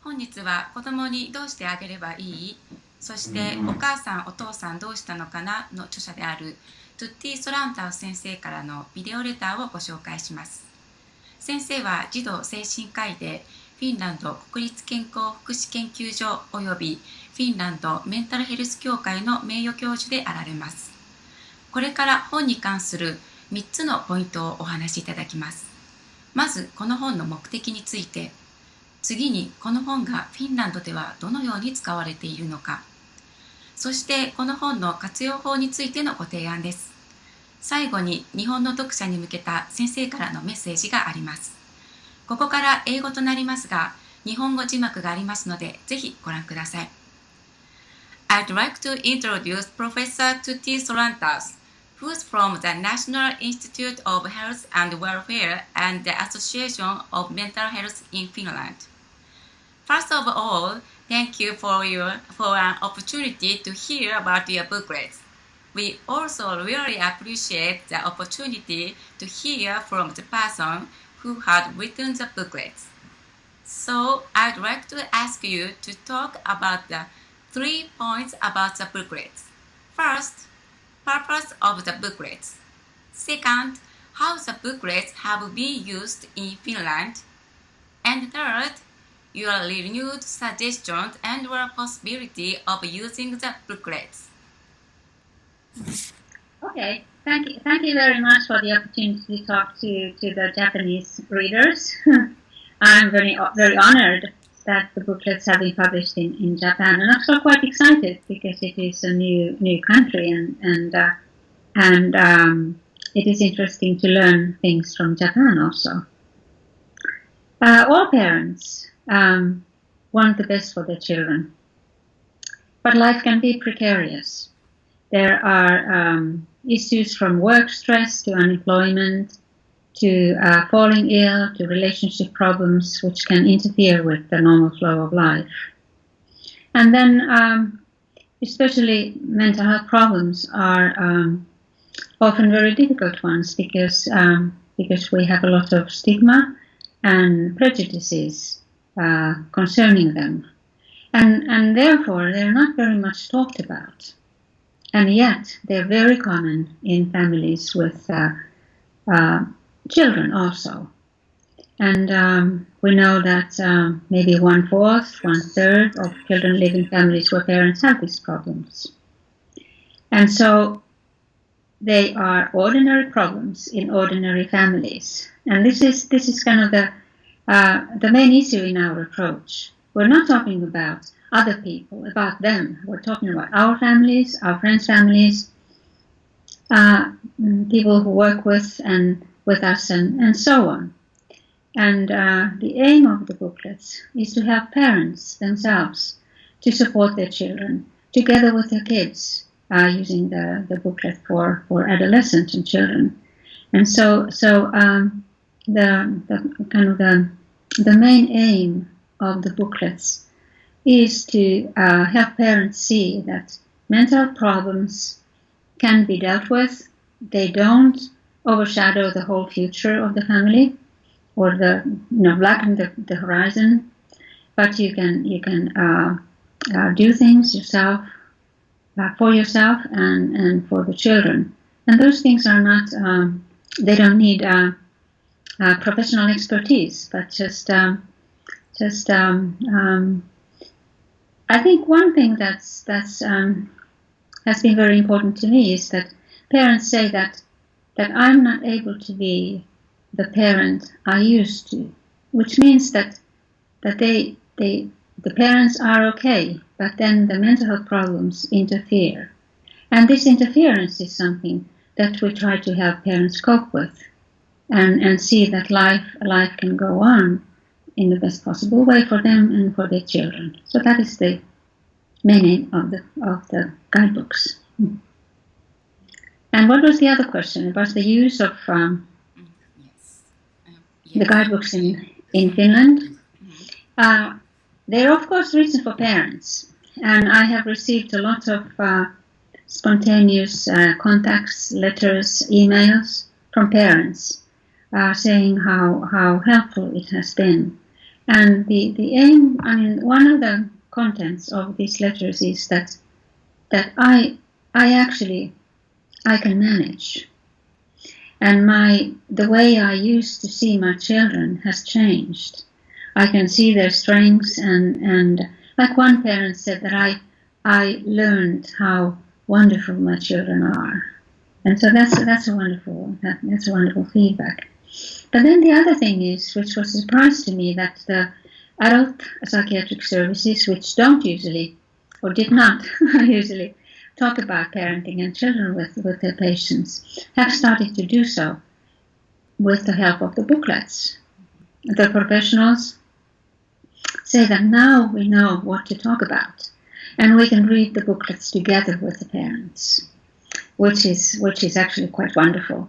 本日は子供にどうしてあげればいい、そしてお母さんお父さんどうしたのかなの著者であるトゥッティ・ソランタウス先生からのビデオレターをご紹介します。先生は児童精神科医でフィンランド国立健康福祉研究所およびフィンランドメンタルヘルス協会の名誉教授であられます。これから本に関する3つのポイントをお話しいただきます。まずこの本の目的について、次にこの本がフィンランドではどのように使われているのか、そしてこの本の活用法についてのご提案です。最後に日本の読者に向けた先生からのメッセージがあります。ここから英語となりますが、日本語字幕がありますので、ぜひご覧ください。I'd like to introduce Professor Tytti Solantaus, who is from the National Institute of Health and Welfare and the Association of Mental Health in Finland. First of all, thank you for an opportunity to hear about your booklets. We also really appreciate the opportunity to hear from the person who had written the booklets. So I'd like to ask you to talk about the 3 points about the booklets. First, purpose of the booklets. Second, how the booklets have been used in Finland. And third, your renewed suggestions and your possibility of using the booklets. Okay, thank you very much for the opportunity to talk to the Japanese readers. I'm very honored that the booklets have been published in Japan, and also quite excited because it is a new country, and it is interesting to learn things from Japan also. All parents want the best for their children, but life can be precarious. There are issues from work stress to unemployment to falling ill to relationship problems which can interfere with the normal flow of life. And then especially mental health problems are often very difficult ones because we have a lot of stigma and prejudices concerning them. And therefore they're not very much talked about. And yet they're very common in families with children also. And we know that maybe 1/4, 1/3 of children live in families where parents have these problems. And so they are ordinary problems in ordinary families. And this is kind of the main issue in our approach. We're not talking about other people, about them. We're talking about our families, our friends' families, people who work with us, and so on. And the aim of the booklets is to help parents themselves to support their children together with their kids, using the booklet for adolescents and children. And so the main aim of the booklets is to help parents see that mental problems can be dealt with. They don't overshadow the whole future of the family or blacken the horizon, but you can do things yourself, for yourself and for the children. And those things are not, they don't need professional expertise, but just I think one thing that's has been very important to me is that parents say that I'm not able to be the parent I used to, which means that the parents are okay, but then the mental health problems interfere. And this interference is something that we try to help parents cope with and see that life can go on in the best possible way for them and for their children. So that is the main aim of the guidebooks. And what was the other question? It was the use of the guidebooks in Finland. They're of course written for parents, and I have received a lot of spontaneous contacts, letters, emails from parents saying how helpful it has been. And the aim, I mean, one of the contents of these letters is that I can manage. And the way I used to see my children has changed. I can see their strengths and like one parent said that I learned how wonderful my children are. And so that's a wonderful feedback. But then the other thing is, which was a surprise to me, that the adult psychiatric services, which don't usually, or did not usually, talk about parenting and children with their patients, have started to do so with the help of the booklets. The professionals say that now we know what to talk about, and we can read the booklets together with the parents, which is actually quite wonderful.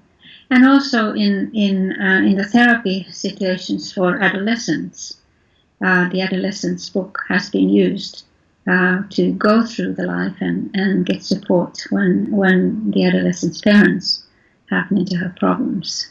And also in the therapy situations for adolescents, the adolescents book has been used to go through the life and get support when the adolescent's parents happen to have problems.